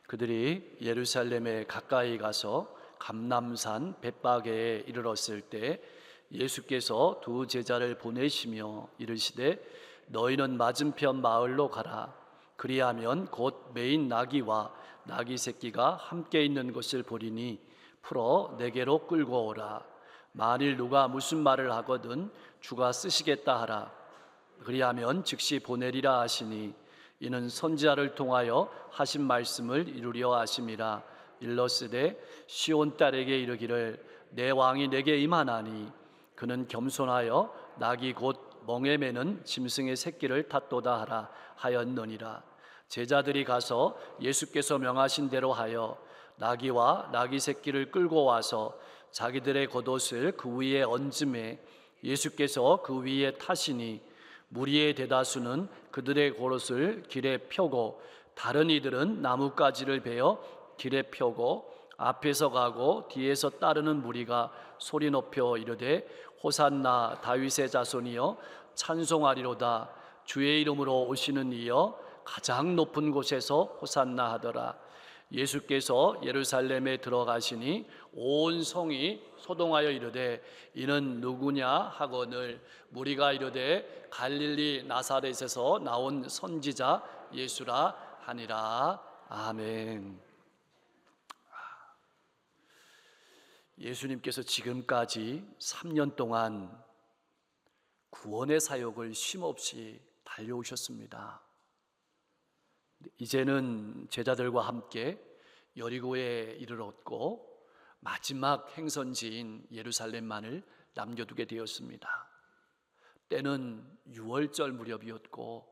그들이 예루살렘에 가까이 가서 감람산 벳바게에 이르렀을 때 예수께서 두 제자를 보내시며 이르시되 너희는 맞은편 마을로 가라. 그리하면 곧 매인 나귀와 나귀 새끼가 함께 있는 것을 보리니 풀어 내게로 끌고 오라. 만일 누가 무슨 말을 하거든 주가 쓰시겠다 하라. 그리하면 즉시 보내리라 하시니 이는 선지자를 통하여 하신 말씀을 이루려 하심이라. 일러스되 시온 딸에게 이르기를 내 왕이 내게 임하나니 그는 겸손하여 낙이 곧 멍에 매는 짐승의 새끼를 탔도다 하라 하였느니라. 제자들이 가서 예수께서 명하신 대로 하여 나귀와 나귀 새끼를 끌고 와서 자기들의 겉옷을 그 위에 얹음에 예수께서 그 위에 타시니 무리의 대다수는 그들의 겉옷을 길에 펴고 다른 이들은 나뭇가지를 베어 길에 펴고 앞에서 가고 뒤에서 따르는 무리가 소리 높여 이르되 호산나 다윗의 자손이여 찬송하리로다. 주의 이름으로 오시는 이여 가장 높은 곳에서 호산나 하더라. 예수께서 예루살렘에 들어가시니 온 성이 소동하여 이르되 이는 누구냐 하거늘 무리가 이르되 갈릴리 나사렛에서 나온 선지자 예수라 하니라. 아멘. 예수님께서 지금까지 3년 동안 구원의 사역을 쉼없이 달려오셨습니다. 이제는 제자들과 함께 여리고에 이르렀고 마지막 행선지인 예루살렘만을 남겨두게 되었습니다. 때는 6월절 무렵이었고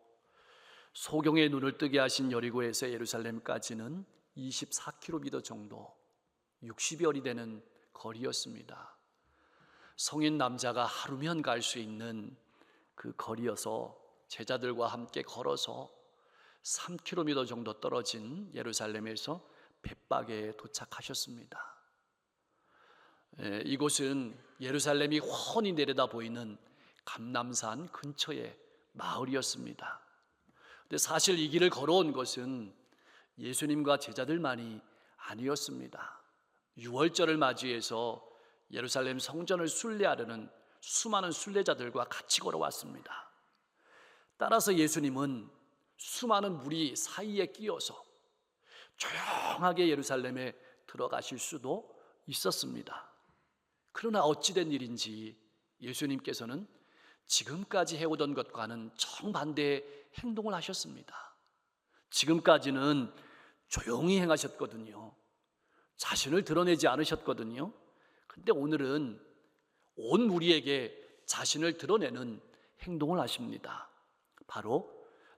소경의 눈을 뜨게 하신 여리고에서 예루살렘까지는 24km 정도, 60여리 되는 거리였습니다. 성인 남자가 하루면 갈 수 있는 그 거리여서 제자들과 함께 걸어서 3km 정도 떨어진 예루살렘에서 벳바게에 도착하셨습니다. 이곳은 예루살렘이 훤히 내려다 보이는 감람산 근처의 마을이었습니다. 근데 사실 이 길을 걸어온 것은 예수님과 제자들만이 아니었습니다. 6월절을 맞이해서 예루살렘 성전을 순례하려는 수많은 순례자들과 같이 걸어왔습니다. 따라서 예수님은 수많은 무리 사이에 끼어서 조용하게 예루살렘에 들어가실 수도 있었습니다. 그러나 어찌된 일인지 예수님께서는 지금까지 해오던 것과는 정반대의 행동을 하셨습니다. 지금까지는 조용히 행하셨거든요. 자신을 드러내지 않으셨거든요. 그런데 오늘은 온 무리에게 자신을 드러내는 행동을 하십니다. 바로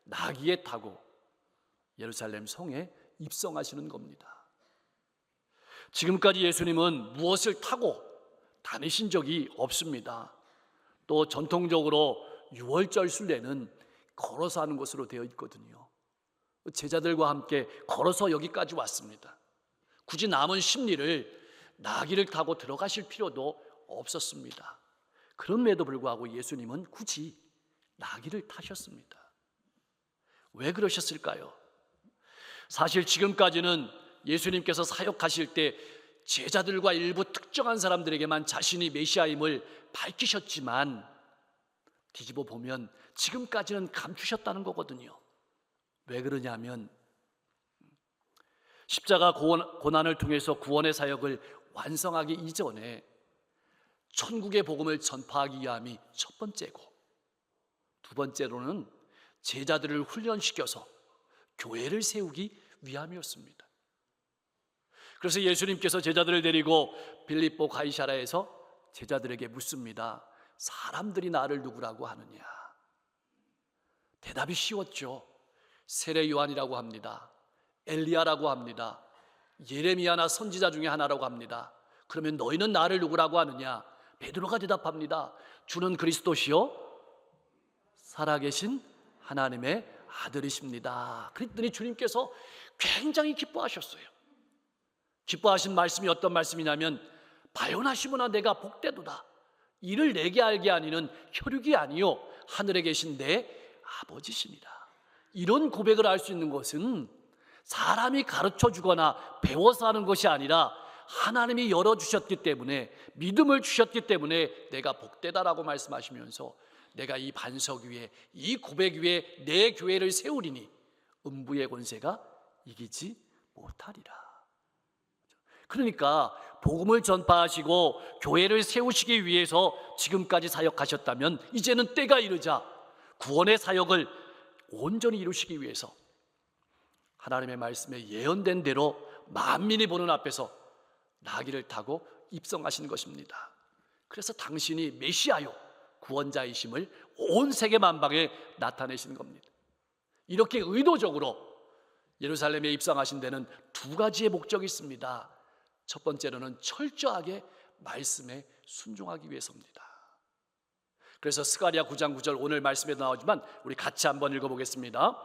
나귀에 타고 예루살렘 성에 입성하시는 겁니다. 지금까지 예수님은 무엇을 타고 다니신 적이 없습니다. 또 전통적으로 6월절 순례는 걸어서 하는 것으로 되어 있거든요. 제자들과 함께 걸어서 여기까지 왔습니다. 굳이 남은 심리를 나귀를 타고 들어가실 필요도 없었습니다. 그럼에도 불구하고 예수님은 굳이 나귀를 타셨습니다. 왜 그러셨을까요? 사실 지금까지는 예수님께서 사역하실 때 제자들과 일부 특정한 사람들에게만 자신이 메시아임을 밝히셨지만 뒤집어 보면 지금까지는 감추셨다는 거거든요. 왜 그러냐면 십자가 고난을 통해서 구원의 사역을 완성하기 이전에 천국의 복음을 전파하기 위함이 첫 번째고, 두 번째로는 제자들을 훈련시켜서 교회를 세우기 위함이었습니다. 그래서 예수님께서 제자들을 데리고 빌립보 가이사랴에서 제자들에게 묻습니다. 사람들이 나를 누구라고 하느냐? 대답이 쉬웠죠. 세례 요한이라고 합니다. 엘리야라고 합니다. 예레미야나 선지자 중에 하나라고 합니다. 그러면 너희는 나를 누구라고 하느냐? 베드로가 대답합니다. 주는 그리스도시요 살아계신 하나님의 아들이십니다. 그랬더니 주님께서 굉장히 기뻐하셨어요. 기뻐하신 말씀이 어떤 말씀이냐면 바요나시므나 내가 복되도다. 이를 내게 알게 하니는 혈육이 아니요 하늘에 계신 내 아버지시니라. 이런 고백을 할 수 있는 것은 사람이 가르쳐 주거나 배워서 하는 것이 아니라 하나님이 열어주셨기 때문에, 믿음을 주셨기 때문에 내가 복되다라고 말씀하시면서 내가 이 반석 위에, 이 고백 위에 내 교회를 세우리니 음부의 권세가 이기지 못하리라. 그러니까 복음을 전파하시고 교회를 세우시기 위해서 지금까지 사역하셨다면 이제는 때가 이르자 구원의 사역을 온전히 이루시기 위해서 하나님의 말씀에 예언된 대로 만민이 보는 앞에서 나귀를 타고 입성하신 것입니다. 그래서 당신이 메시아요 구원자이심을 온 세계 만방에 나타내시는 겁니다. 이렇게 의도적으로 예루살렘에 입성하신 데는 두 가지의 목적이 있습니다. 첫 번째로는 철저하게 말씀에 순종하기 위해서입니다. 그래서 스가랴 9장 9절 오늘 말씀에도 나오지만 우리 같이 한번 읽어보겠습니다.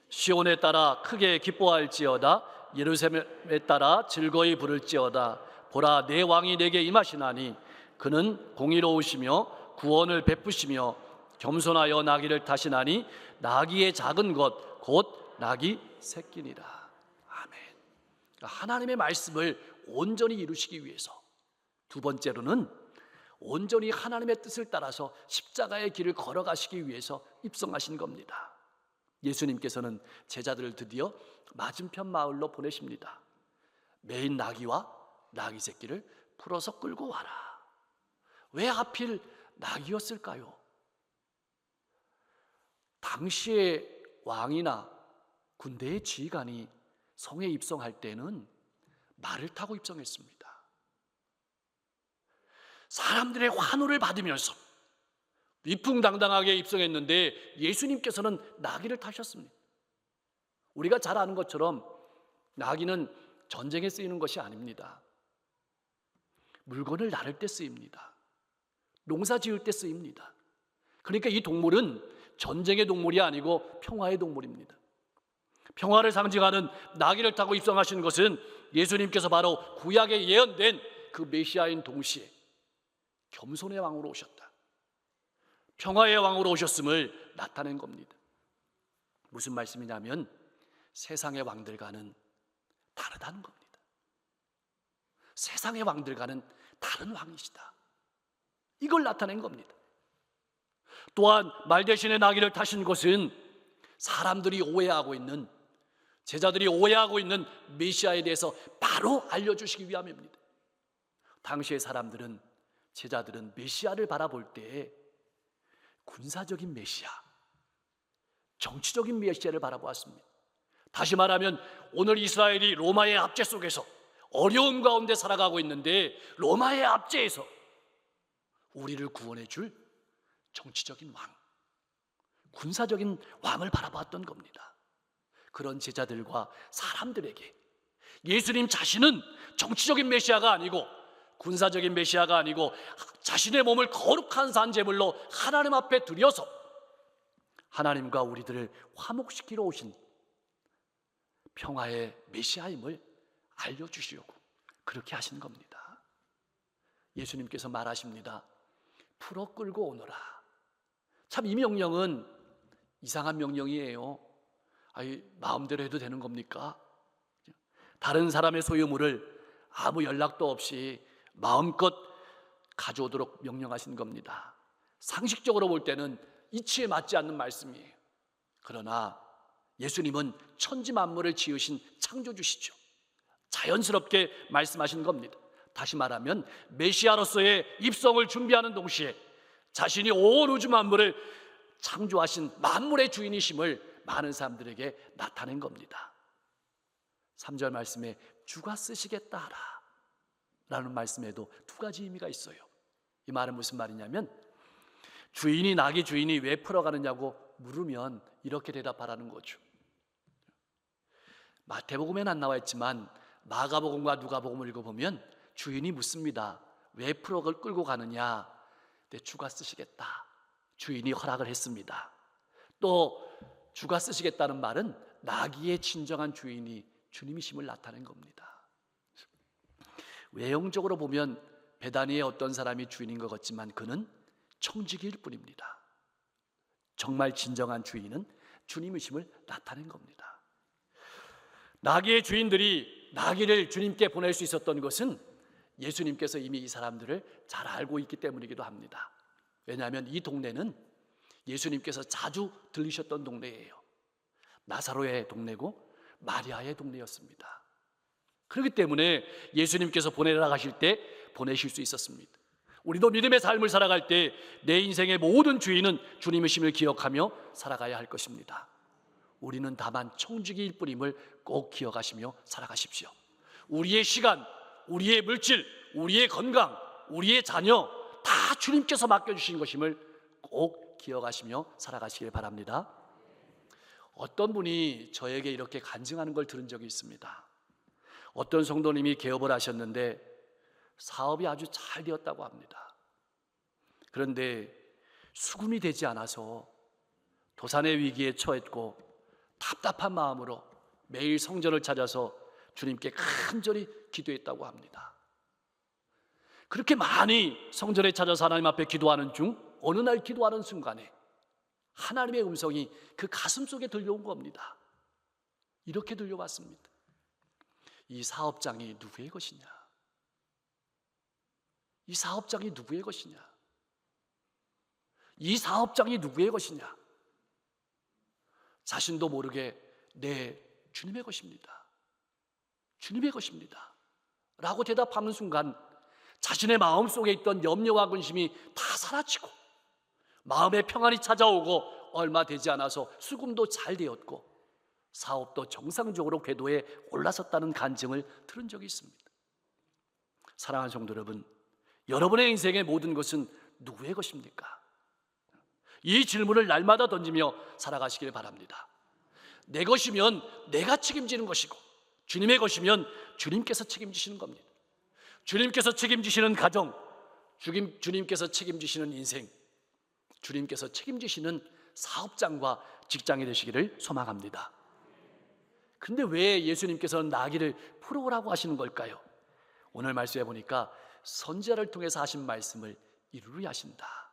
시온에 따라 크게 기뻐할지어다, 예루살렘에 따라 즐거이 부를지어다. 보라, 내 왕이 내게 임하시나니 그는 공의로우시며 구원을 베푸시며 겸손하여 나귀를 타시나니 나귀의 작은 것 곧 나귀 새끼니라. 아멘. 하나님의 말씀을 온전히 이루시기 위해서, 두 번째로는 온전히 하나님의 뜻을 따라서 십자가의 길을 걸어가시기 위해서 입성하신 겁니다. 예수님께서는 제자들을 드디어 맞은편 마을로 보내십니다. 매인 나귀와 나귀 새끼를 풀어서 끌고 와라. 왜 하필 나귀였을까요? 당시의 왕이나 군대의 지휘관이 성에 입성할 때는 말을 타고 입성했습니다. 사람들의 환호를 받으면서 위풍당당하게 입성했는데 예수님께서는 나귀를 타셨습니다. 우리가 잘 아는 것처럼 나귀는 전쟁에 쓰이는 것이 아닙니다. 물건을 나를 때 쓰입니다. 농사 지을 때 쓰입니다. 그러니까 이 동물은 전쟁의 동물이 아니고 평화의 동물입니다. 평화를 상징하는 나귀를 타고 입성하신 것은 예수님께서 바로 구약에 예언된 그 메시아인 동시에 겸손의 왕으로 오셨다, 평화의 왕으로 오셨음을 나타낸 겁니다. 무슨 말씀이냐면 세상의 왕들과는 다르다는 겁니다. 세상의 왕들과는 다른 왕이시다, 이걸 나타낸 겁니다. 또한 말 대신에 나귀를 타신 것은 사람들이 오해하고 있는, 제자들이 오해하고 있는 메시아에 대해서 바로 알려주시기 위함입니다. 당시의 사람들은, 제자들은 메시아를 바라볼 때 군사적인 메시아, 정치적인 메시아를 바라보았습니다. 다시 말하면 오늘 이스라엘이 로마의 압제 속에서 어려움 가운데 살아가고 있는데 로마의 압제에서 우리를 구원해 줄 정치적인 왕, 군사적인 왕을 바라보았던 겁니다. 그런 제자들과 사람들에게 예수님 자신은 정치적인 메시아가 아니고 군사적인 메시아가 아니고 자신의 몸을 거룩한 산제물로 하나님 앞에 드려서 하나님과 우리들을 화목시키러 오신 평화의 메시아임을 알려주시려고 그렇게 하신 겁니다. 예수님께서 말하십니다. 풀어 끌고 오너라. 참 이 명령은 이상한 명령이에요. 마음대로 해도 되는 겁니까? 다른 사람의 소유물을 아무 연락도 없이 마음껏 가져오도록 명령하신 겁니다. 상식적으로 볼 때는 이치에 맞지 않는 말씀이에요. 그러나 예수님은 천지 만물을 지으신 창조주시죠. 자연스럽게 말씀하신 겁니다. 다시 말하면 메시아로서의 입성을 준비하는 동시에 자신이 온 우주 만물을 창조하신 만물의 주인이심을 많은 사람들에게 나타낸 겁니다. 3절 말씀에 주가 쓰시겠다 하라 라는 말씀에도 두 가지 의미가 있어요. 이 말은 무슨 말이냐면 주인이 나귀 주인이 왜 풀어가느냐고 물으면 이렇게 대답하라는 거죠. 마태복음에는 안 나와 있지만 마가복음과 누가복음을 읽어보면 주인이 묻습니다. 왜 풀어를 끌고 가느냐? 네, 주가 쓰시겠다. 주인이 허락을 했습니다. 또 주가 쓰시겠다는 말은 나귀의 진정한 주인이 주님이심을 나타낸 겁니다. 외형적으로 보면 베다니의 어떤 사람이 주인인 것 같지만 그는 청지기일 뿐입니다. 정말 진정한 주인은 주님이심을 나타낸 겁니다. 나귀의 주인들이 나귀를 주님께 보낼 수 있었던 것은 예수님께서 이미 이 사람들을 잘 알고 있기 때문이기도 합니다. 왜냐하면 이 동네는 예수님께서 자주 들리셨던 동네예요. 나사로의 동네고 마리아의 동네였습니다. 그렇기 때문에 예수님께서 보내라 가실 때 보내실 수 있었습니다. 우리도 믿음의 삶을 살아갈 때 내 인생의 모든 주인은 주님이심을 기억하며 살아가야 할 것입니다. 우리는 다만 청지기일 뿐임을 꼭 기억하시며 살아가십시오. 우리의 시간, 우리의 물질, 우리의 건강, 우리의 자녀 다 주님께서 맡겨주신 것임을 꼭 기억하시며 살아가시길 바랍니다. 어떤 분이 저에게 이렇게 간증하는 걸 들은 적이 있습니다. 어떤 성도님이 개업을 하셨는데 사업이 아주 잘 되었다고 합니다. 그런데 수금이 되지 않아서 도산의 위기에 처했고 답답한 마음으로 매일 성전을 찾아서 주님께 간절히 기도했다고 합니다. 그렇게 많이 성전에 찾아서 하나님 앞에 기도하는 중 어느 날 기도하는 순간에 하나님의 음성이 그 가슴 속에 들려온 겁니다. 이렇게 들려왔습니다. 이 사업장이 누구의 것이냐? 이 사업장이 누구의 것이냐? 이 사업장이 누구의 것이냐? 자신도 모르게 네, 주님의 것입니다. 주님의 것입니다. 라고 대답하는 순간 자신의 마음속에 있던 염려와 근심이 다 사라지고 마음의 평안이 찾아오고 얼마 되지 않아서 수금도 잘 되었고 사업도 정상적으로 궤도에 올라섰다는 간증을 들은 적이 있습니다. 사랑하는 성도 여러분, 여러분의 인생의 모든 것은 누구의 것입니까? 이 질문을 날마다 던지며 살아가시길 바랍니다. 내 것이면 내가 책임지는 것이고 주님의 것이면 주님께서 책임지시는 겁니다. 주님께서 책임지시는 가정, 주님께서 책임지시는 인생, 주님께서 책임지시는 사업장과 직장이 되시기를 소망합니다. 그런데 왜 예수님께서는 나귀를 풀어오라고 하시는 걸까요? 오늘 말씀해 보니까 선지자를 통해서 하신 말씀을 이루려 하신다.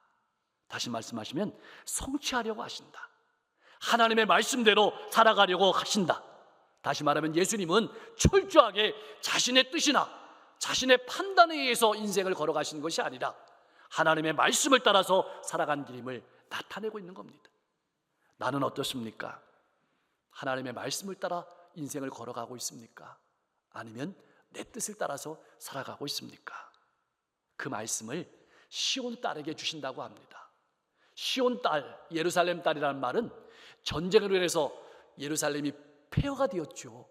다시 말씀하시면 성취하려고 하신다. 하나님의 말씀대로 살아가려고 하신다. 다시 말하면 예수님은 철저하게 자신의 뜻이나 자신의 판단에 의해서 인생을 걸어가시는 것이 아니라 하나님의 말씀을 따라서 살아간 길임을 나타내고 있는 겁니다. 나는 어떻습니까? 하나님의 말씀을 따라 인생을 걸어가고 있습니까? 아니면 내 뜻을 따라서 살아가고 있습니까? 그 말씀을 시온 딸에게 주신다고 합니다. 시온 딸, 예루살렘 딸이라는 말은 전쟁으로 인해서 예루살렘이 폐허가 되었죠.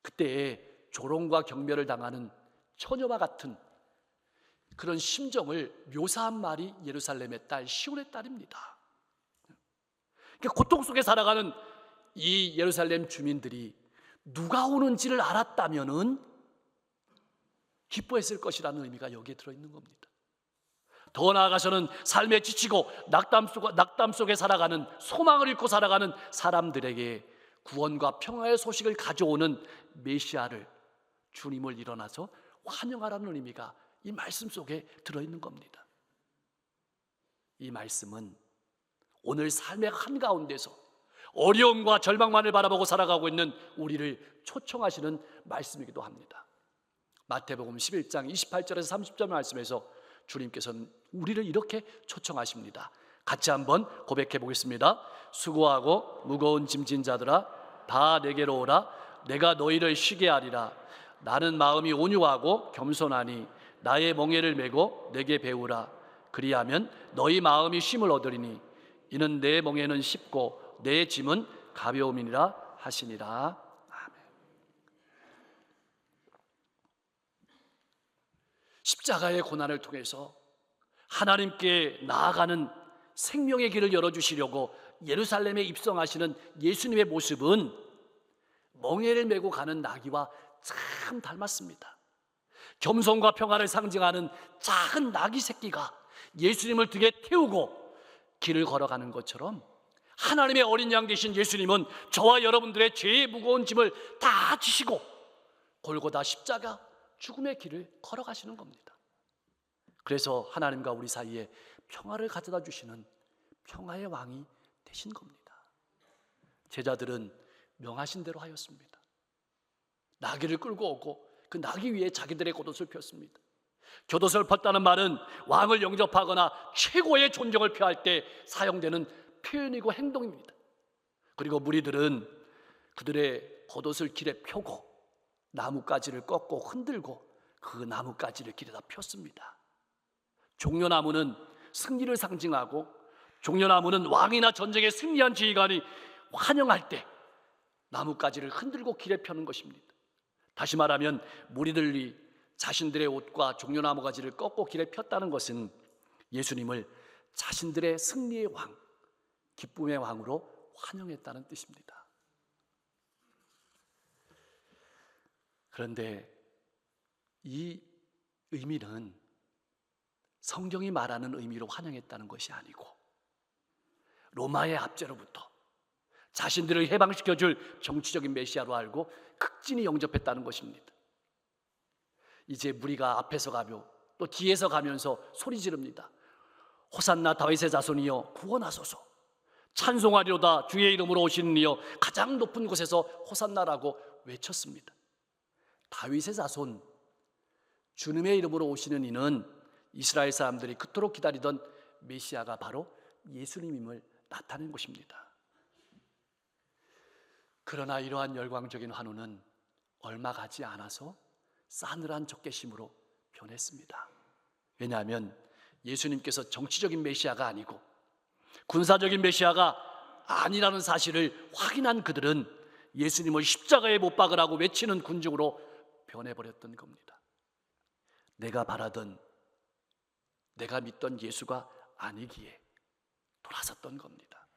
그때 조롱과 경멸을 당하는 처녀와 같은 그런 심정을 묘사한 말이 예루살렘의 딸, 시온의 딸입니다. 그러니까 고통 속에 살아가는 이 예루살렘 주민들이 누가 오는지를 알았다면은 기뻐했을 것이라는 의미가 여기에 들어있는 겁니다. 더 나아가서는 삶에 지치고 낙담 속에 살아가는, 소망을 잃고 살아가는 사람들에게 구원과 평화의 소식을 가져오는 메시아를, 주님을 일어나서 환영하라는 의미가 이 말씀 속에 들어있는 겁니다. 이 말씀은 오늘 삶의 한가운데서 어려움과 절망만을 바라보고 살아가고 있는 우리를 초청하시는 말씀이기도 합니다. 마태복음 11장 28절에서 30절 말씀에서 주님께서는 우리를 이렇게 초청하십니다. 같이 한번 고백해 보겠습니다. 수고하고 무거운 짐진 자들아 다 내게로 오라. 내가 너희를 쉬게 하리라. 나는 마음이 온유하고 겸손하니 나의 멍에를 메고 내게 배우라. 그리하면 너희 마음이 쉼을 얻으리니 이는 내 멍에는 쉽고 내 짐은 가벼움이니라 하시니라. 아멘. 십자가의 고난을 통해서 하나님께 나아가는 생명의 길을 열어주시려고 예루살렘에 입성하시는 예수님의 모습은 멍에를 메고 가는 나귀와 참 닮았습니다. 겸손과 평안을 상징하는 작은 나귀 새끼가 예수님을 등에 태우고 길을 걸어가는 것처럼 하나님의 어린 양 되신 예수님은 저와 여러분들의 죄의 무거운 짐을 다 지시고 골고다 십자가 죽음의 길을 걸어가시는 겁니다. 그래서 하나님과 우리 사이에 평화를 가져다 주시는 평화의 왕이 되신 겁니다. 제자들은 명하신 대로 하였습니다. 나귀를 끌고 오고 그 나귀 위에 자기들의 겉옷을 폈습니다. 겉옷을 폈다는 말은 왕을 영접하거나 최고의 존경을 표할 때 사용되는 표현이고 행동입니다. 그리고 무리들은 그들의 겉옷을 길에 펴고 나뭇가지를 꺾고 흔들고 그 나뭇가지를 길에다 폈습니다. 종려나무는 승리를 상징하고, 종려나무는 왕이나 전쟁에 승리한 지휘관이 환영할 때 나뭇가지를 흔들고 길에 펴는 것입니다. 다시 말하면 무리들이 자신들의 옷과 종려나무 가지를 꺾고 길에 폈다는 것은 예수님을 자신들의 승리의 왕, 기쁨의 왕으로 환영했다는 뜻입니다. 그런데 이 의미는 성경이 말하는 의미로 환영했다는 것이 아니고 로마의 압제로부터 자신들을 해방시켜줄 정치적인 메시아로 알고 극진히 영접했다는 것입니다. 이제 무리가 앞에서 가며 또 뒤에서 가면서 소리 지릅니다. 호산나 다윗의 자손이여 구원하소서, 찬송하리로다 주의 이름으로 오시는 이여 가장 높은 곳에서 호산나라고 외쳤습니다. 다윗의 자손, 주님의 이름으로 오시는 이는 이스라엘 사람들이 그토록 기다리던 메시아가 바로 예수님임을 나타낸 것입니다. 그러나 이러한 열광적인 환호는 얼마 가지 않아서 싸늘한 적개심으로 변했습니다. 왜냐하면 예수님께서 정치적인 메시아가 아니고 군사적인 메시아가 아니라는 사실을 확인한 그들은 예수님을 십자가에 못 박으라고 외치는 군중으로 변해버렸던 겁니다. 내가 바라던, 내가 믿던 예수가 아니기에 돌아섰던 겁니다.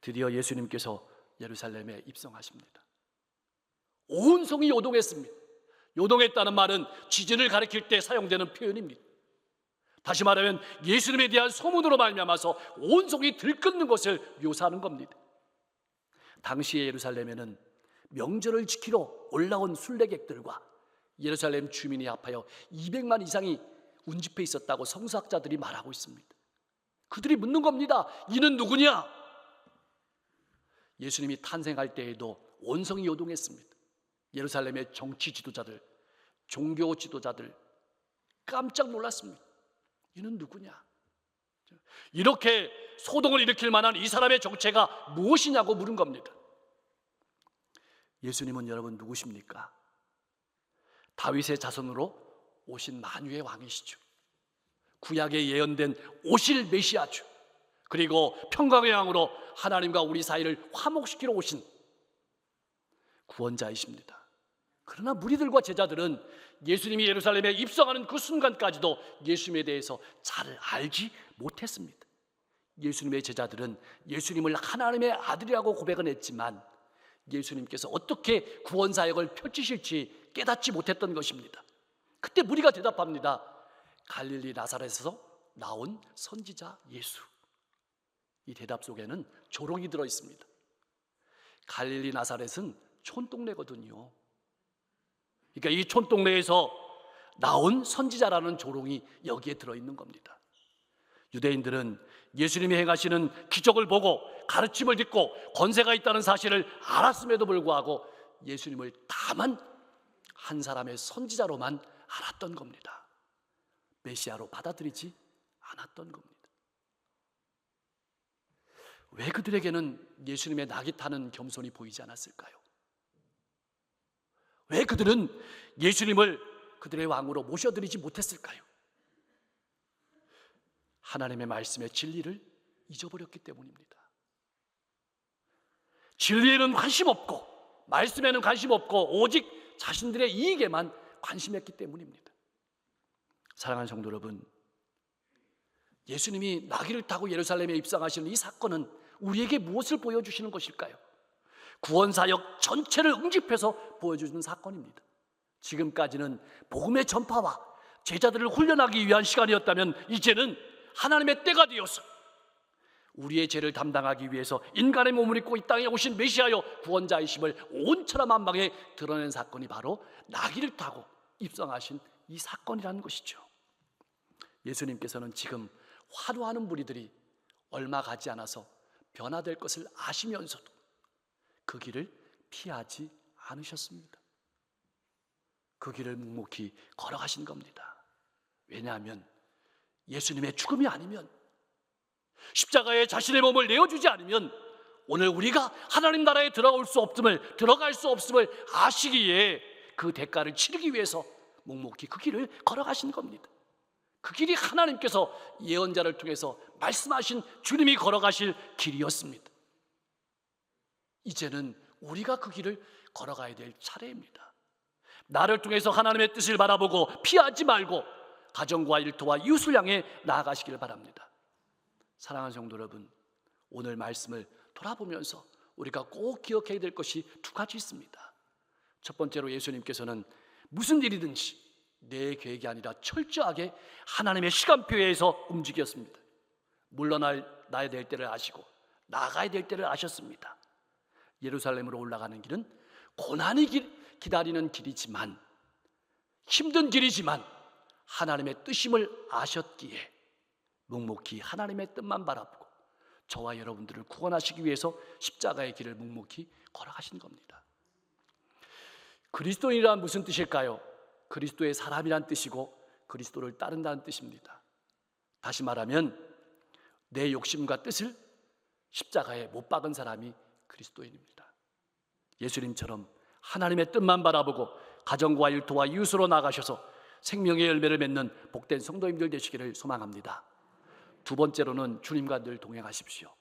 드디어 예수님께서 예루살렘에 입성하십니다. 온 성이 요동했습니다. 요동했다는 말은 지진을 가리킬 때 사용되는 표현입니다. 다시 말하면 예수님에 대한 소문으로 말미암아서 온 성이 들끓는 것을 묘사하는 겁니다. 당시의 예루살렘에는 명절을 지키러 올라온 순례객들과 예루살렘 주민이 합하여 200만 이상이 운집해 있었다고 성서학자들이 말하고 있습니다. 그들이 묻는 겁니다. 이는 누구냐? 예수님이 탄생할 때에도 온 성이 요동했습니다. 예루살렘의 정치 지도자들, 종교 지도자들 깜짝 놀랐습니다. 이는 누구냐? 이렇게 소동을 일으킬 만한 이 사람의 정체가 무엇이냐고 물은 겁니다. 예수님은 여러분 누구십니까? 다윗의 자손으로 오신 만유의 왕이시죠. 구약에 예언된 오실 메시아죠. 그리고 평강의 왕으로 하나님과 우리 사이를 화목시키러 오신 구원자이십니다. 그러나 무리들과 제자들은 예수님이 예루살렘에 입성하는 그 순간까지도 예수님에 대해서 잘 알지 못했습니다. 예수님의 제자들은 예수님을 하나님의 아들이라고 고백은 했지만 예수님께서 어떻게 구원사역을 펼치실지 깨닫지 못했던 것입니다. 그때 무리가 대답합니다. 갈릴리 나사렛에서 나온 선지자 예수. 이 대답 속에는 조롱이 들어있습니다. 갈릴리 나사렛은 촌동네거든요. 그러니까 이 촌동네에서 나온 선지자라는 조롱이 여기에 들어있는 겁니다. 유대인들은 예수님이 행하시는 기적을 보고 가르침을 듣고 권세가 있다는 사실을 알았음에도 불구하고 예수님을 다만 한 사람의 선지자로만 알았던 겁니다. 메시아로 받아들이지 않았던 겁니다. 왜 그들에게는 예수님의 낙이 타는 겸손이 보이지 않았을까요? 왜 그들은 예수님을 그들의 왕으로 모셔드리지 못했을까요? 하나님의 말씀의 진리를 잊어버렸기 때문입니다. 진리에는 관심 없고 말씀에는 관심 없고 오직 자신들의 이익에만 관심했기 때문입니다. 사랑하는 성도 여러분, 예수님이 나귀를 타고 예루살렘에 입성하시는 이 사건은 우리에게 무엇을 보여주시는 것일까요? 구원사역 전체를 응집해서 보여주는 사건입니다. 지금까지는 복음의 전파와 제자들을 훈련하기 위한 시간이었다면 이제는 하나님의 때가 되어서 우리의 죄를 담당하기 위해서 인간의 몸을 입고 이 땅에 오신 메시아여 구원자이심을 온 천하 만방에 드러낸 사건이 바로 나귀를 타고 입성하신 이 사건이라는 것이죠. 예수님께서는 지금 환호하는 무리들이 얼마 가지 않아서 변화될 것을 아시면서도 그 길을 피하지 않으셨습니다. 그 길을 묵묵히 걸어가신 겁니다. 왜냐하면 예수님의 죽음이 아니면, 십자가에 자신의 몸을 내어주지 않으면 오늘 우리가 하나님 나라에 들어갈 수 없음을 아시기에 그 대가를 치르기 위해서 묵묵히 그 길을 걸어가신 겁니다. 그 길이 하나님께서 예언자를 통해서 말씀하신 주님이 걸어가실 길이었습니다. 이제는 우리가 그 길을 걸어가야 될 차례입니다. 나를 통해서 하나님의 뜻을 바라보고 피하지 말고 가정과 일터와 이웃을 향해 나아가시길 바랍니다. 사랑하는 성도 여러분, 오늘 말씀을 돌아보면서 우리가 꼭 기억해야 될 것이 두 가지 있습니다. 첫 번째로 예수님께서는 무슨 일이든지 내 계획이 아니라 철저하게 하나님의 시간표에 의해서 움직였습니다. 물러나야 될 때를 아시고 나가야 될 때를 아셨습니다. 예루살렘으로 올라가는 길은 고난이 기다리는 길이지만, 힘든 길이지만 하나님의 뜻임을 아셨기에 묵묵히 하나님의 뜻만 바라보고 저와 여러분들을 구원하시기 위해서 십자가의 길을 묵묵히 걸어가신 겁니다. 그리스도인이란 무슨 뜻일까요? 그리스도의 사람이란 뜻이고 그리스도를 따른다는 뜻입니다. 다시 말하면 내 욕심과 뜻을 십자가에 못 박은 사람이 그리스도인입니다. 예수님처럼 하나님의 뜻만 바라보고 가정과 일터와 이웃으로 나가셔서 생명의 열매를 맺는 복된 성도님들 되시기를 소망합니다. 두 번째로는 주님과 늘 동행하십시오.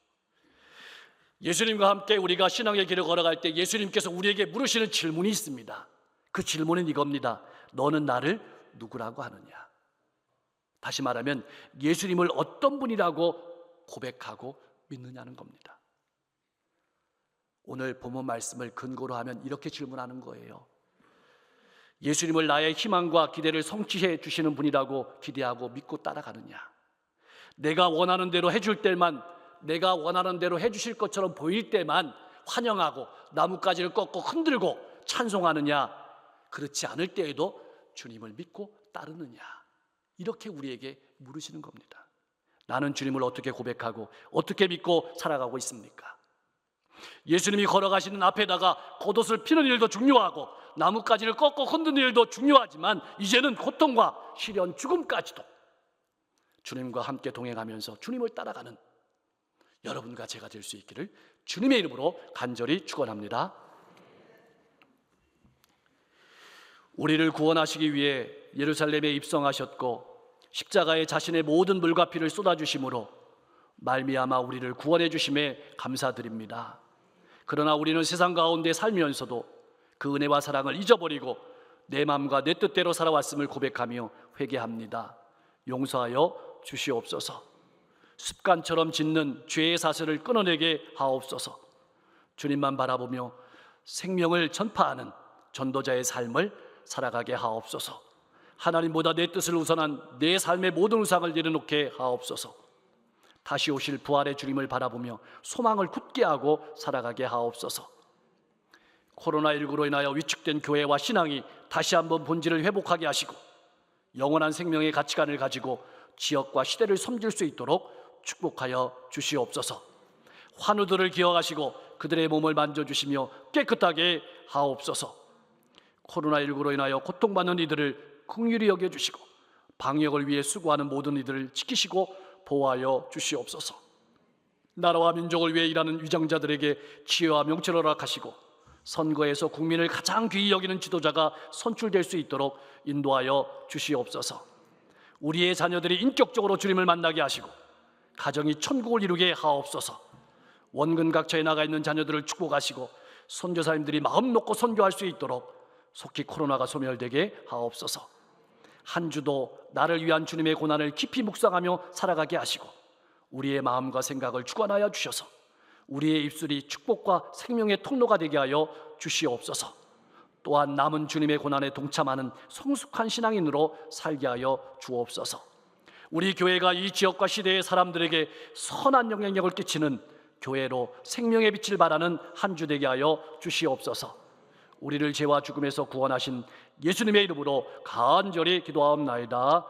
예수님과 함께 우리가 신앙의 길을 걸어갈 때 예수님께서 우리에게 물으시는 질문이 있습니다. 그 질문은 이겁니다. 너는 나를 누구라고 하느냐? 다시 말하면 예수님을 어떤 분이라고 고백하고 믿느냐는 겁니다. 오늘 본문 말씀을 근거로 하면 이렇게 질문하는 거예요. 예수님을 나의 희망과 기대를 성취해 주시는 분이라고 기대하고 믿고 따라가느냐? 내가 원하는 대로 해줄 때만, 내가 원하는 대로 해주실 것처럼 보일 때만 환영하고 나뭇가지를 꺾고 흔들고 찬송하느냐? 그렇지 않을 때에도 주님을 믿고 따르느냐? 이렇게 우리에게 물으시는 겁니다. 나는 주님을 어떻게 고백하고 어떻게 믿고 살아가고 있습니까? 예수님이 걸어가시는 앞에다가 겉옷을 피는 일도 중요하고 나뭇가지를 꺾고 흔드는 일도 중요하지만 이제는 고통과 시련, 죽음까지도 주님과 함께 동행하면서 주님을 따라가는 여러분과 제가 될 수 있기를 주님의 이름으로 간절히 축원합니다. 우리를 구원하시기 위해 예루살렘에 입성하셨고 십자가에 자신의 모든 물과 피를 쏟아주심으로 말미암아 우리를 구원해 주심에 감사드립니다. 그러나 우리는 세상 가운데 살면서도 그 은혜와 사랑을 잊어버리고 내 마음과 내 뜻대로 살아왔음을 고백하며 회개합니다. 용서하여 주시옵소서. 습관처럼 짓는 죄의 사슬을 끊어내게 하옵소서. 주님만 바라보며 생명을 전파하는 전도자의 삶을 살아가게 하옵소서. 하나님보다 내 뜻을 우선한 내 삶의 모든 우상을 내려놓게 하옵소서. 다시 오실 부활의 주님을 바라보며 소망을 굳게 하고 살아가게 하옵소서. 코로나19로 인하여 위축된 교회와 신앙이 다시 한번 본질을 회복하게 하시고 영원한 생명의 가치관을 가지고 지역과 시대를 섬길 수 있도록 축복하여 주시옵소서. 환우들을 기억하시고 그들의 몸을 만져주시며 깨끗하게 하옵소서. 코로나19로 인하여 고통받는 이들을 긍휼히 여겨주시고 방역을 위해 수고하는 모든 이들을 지키시고 보호하여 주시옵소서. 나라와 민족을 위해 일하는 위장자들에게 지혜와 명철을 허락하시고 선거에서 국민을 가장 귀히 여기는 지도자가 선출될 수 있도록 인도하여 주시옵소서. 우리의 자녀들이 인격적으로 주님을 만나게 하시고 가정이 천국을 이루게 하옵소서. 원근 각처에 나가 있는 자녀들을 축복하시고 선교사님들이 마음 놓고 선교할 수 있도록 속히 코로나가 소멸되게 하옵소서. 한 주도 나를 위한 주님의 고난을 깊이 묵상하며 살아가게 하시고 우리의 마음과 생각을 주관하여 주셔서 우리의 입술이 축복과 생명의 통로가 되게 하여 주시옵소서. 또한 남은 주님의 고난에 동참하는 성숙한 신앙인으로 살게 하여 주옵소서. 우리 교회가 이 지역과 시대의 사람들에게 선한 영향력을 끼치는 교회로 생명의 빛을 발하는 한 주 되게 하여 주시옵소서. 우리를 죄와 죽음에서 구원하신 예수님의 이름으로 간절히 기도하옵나이다.